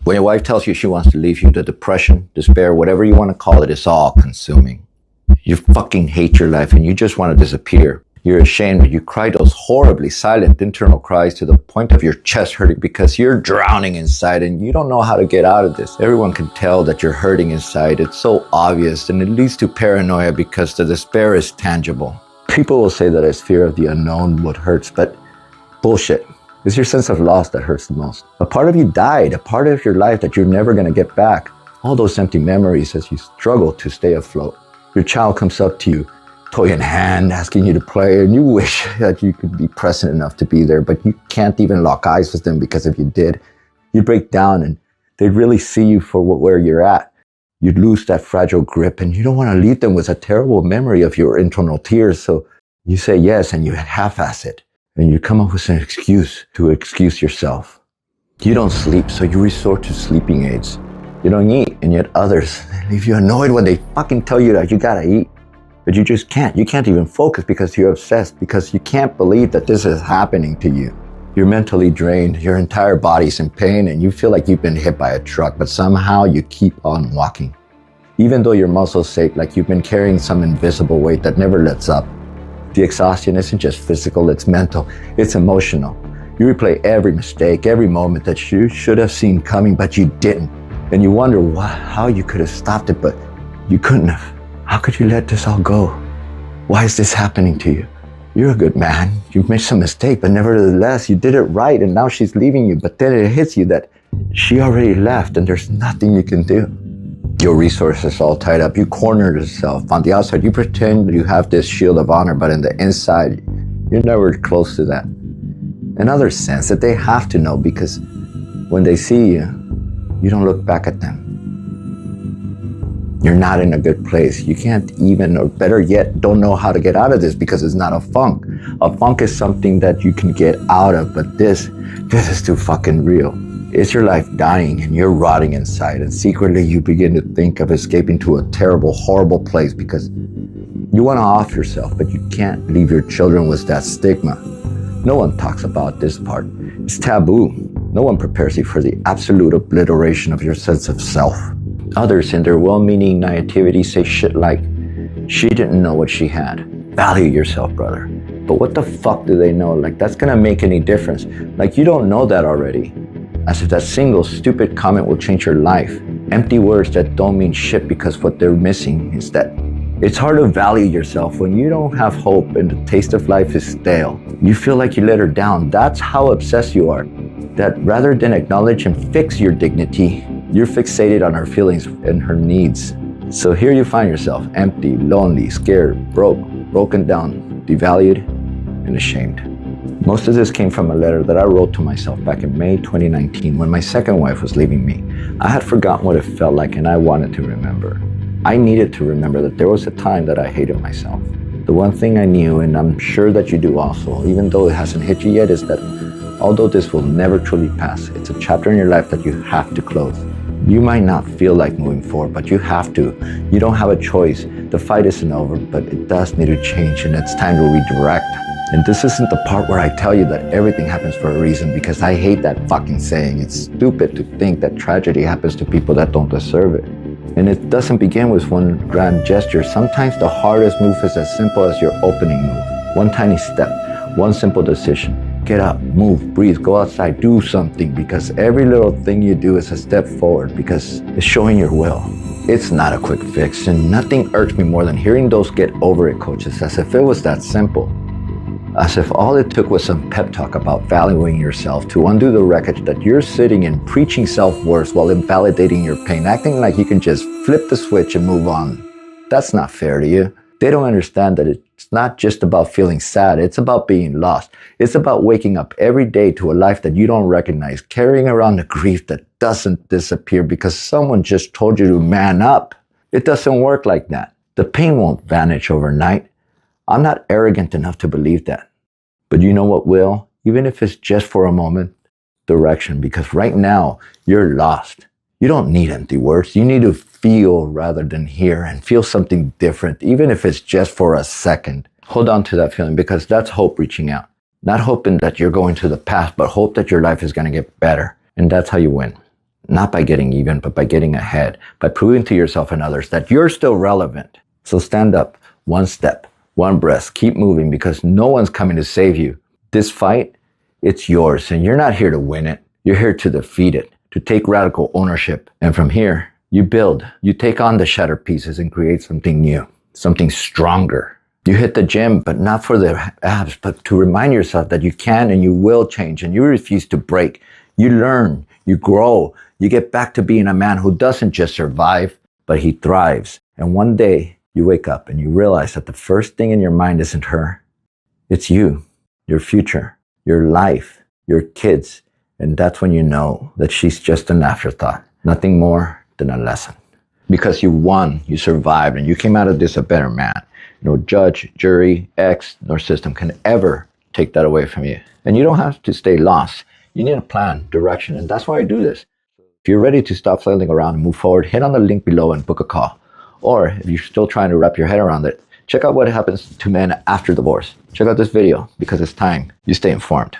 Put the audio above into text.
When your wife tells you she wants to leave you, the depression, despair, whatever you want to call it, is all consuming. You fucking hate your life and you just want to disappear. You're ashamed. You cry those horribly silent internal cries to the point of your chest hurting because you're drowning inside and you don't know how to get out of this. Everyone can tell that you're hurting inside. It's so obvious, and it leads to paranoia because the despair is tangible. People will say that it's fear of the unknown what hurts, but bullshit. It's your sense of loss that hurts the most. A part of you died, a part of your life that you're never going to get back. All those empty memories as you struggle to stay afloat. Your child comes up to you, toy in hand, asking you to play, and you wish that you could be present enough to be there, but you can't even lock eyes with them because if you did, you'd break down and they'd really see you for where you're at. You'd lose that fragile grip and you don't want to leave them with a terrible memory of your internal tears, so you say yes and you half-ass it. And you come up with an excuse to excuse yourself. You don't sleep, so you resort to sleeping aids. You don't eat, and yet others leave you annoyed when they fucking tell you that you gotta eat. But you just can't. You can't even focus because you're obsessed, because you can't believe that this is happening to you. You're mentally drained, your entire body's in pain, and you feel like you've been hit by a truck, but somehow you keep on walking. Even though your muscles ache like you've been carrying some invisible weight that never lets up. The exhaustion isn't just physical, it's mental, it's emotional. You replay every mistake, every moment that you should have seen coming, but you didn't. And you wonder how you could have stopped it, but you couldn't have. How could you let this all go? Why is this happening to you? You're a good man. You've made some mistake, but nevertheless, you did it right, and now she's leaving you. But then it hits you that she already left, and there's nothing you can do. Your resources all tied up. You cornered yourself. On the outside, you pretend you have this shield of honor, but in the inside, you're never close to that. And others sense that they have to know because when they see you, you don't look back at them. You're not in a good place. You can't even, or better yet, don't know how to get out of this because it's not a funk. A funk is something that you can get out of, but this is too fucking real. Is your life dying and you're rotting inside, and secretly you begin to think of escaping to a terrible, horrible place because you want to off yourself, but you can't leave your children with that stigma. No one talks about this part. It's taboo. No one prepares you for the absolute obliteration of your sense of self. Others in their well-meaning naivety say shit like, she didn't know what she had. Value yourself, brother. But what the fuck do they know? Like, that's gonna make any difference. Like, you don't know that already. As if that single stupid comment will change your life. Empty words that don't mean shit because what they're missing is that it's hard to value yourself when you don't have hope and the taste of life is stale. You feel like you let her down. That's how obsessed you are. That rather than acknowledge and fix your dignity, you're fixated on her feelings and her needs. So here you find yourself empty, lonely, scared, broken down, devalued, and ashamed. Most of this came from a letter that I wrote to myself back in May 2019 when my second wife was leaving me. I had forgotten what it felt like and I wanted to remember. I needed to remember that there was a time that I hated myself. The one thing I knew, and I'm sure that you do also, even though it hasn't hit you yet, is that although this will never truly pass, it's a chapter in your life that you have to close. You might not feel like moving forward, but you have to. You don't have a choice. The fight isn't over, but it does need to change and it's time to redirect. And this isn't the part where I tell you that everything happens for a reason, because I hate that fucking saying. It's stupid to think that tragedy happens to people that don't deserve it. And it doesn't begin with one grand gesture. Sometimes the hardest move is as simple as your opening move. One tiny step, one simple decision. Get up, move, breathe, go outside, do something, because every little thing you do is a step forward, because it's showing your will. It's not a quick fix, and nothing irks me more than hearing those get over it coaches, as if it was that simple. As if all it took was some pep talk about valuing yourself to undo the wreckage that you're sitting and preaching self-worth while invalidating your pain, acting like you can just flip the switch and move on. That's not fair to you. They don't understand that it's not just about feeling sad, it's about being lost. It's about waking up every day to a life that you don't recognize, carrying around the grief that doesn't disappear because someone just told you to man up. It doesn't work like that. The pain won't vanish overnight. I'm not arrogant enough to believe that. But you know what will? Even if it's just for a moment, direction. Because right now, you're lost. You don't need empty words. You need to feel rather than hear, and feel something different, even if it's just for a second. Hold on to that feeling, because that's hope reaching out. Not hoping that you're going to the past, but hope that your life is going to get better. And that's how you win. Not by getting even, but by getting ahead, by proving to yourself and others that you're still relevant. So stand up, one step, one breath, keep moving, because no one's coming to save you. This fight, it's yours, and you're not here to win it. You're here to defeat it, to take radical ownership. And from here, you build, you take on the shattered pieces and create something new, something stronger. You hit the gym, but not for the abs, but to remind yourself that you can and you will change, and you refuse to break. You learn, you grow, you get back to being a man who doesn't just survive, but he thrives. And one day you wake up and you realize that the first thing in your mind isn't her. It's you, your future, your life, your kids. And that's when you know that she's just an afterthought, nothing more than a lesson. Because you won, you survived, and you came out of this a better man. No judge, jury, ex, nor system can ever take that away from you. And you don't have to stay lost. You need a plan, direction, and that's why I do this. If you're ready to stop flailing around and move forward, hit on the link below and book a call. Or if you're still trying to wrap your head around it, check out what happens to men after divorce. Check out this video, because it's time you stay informed.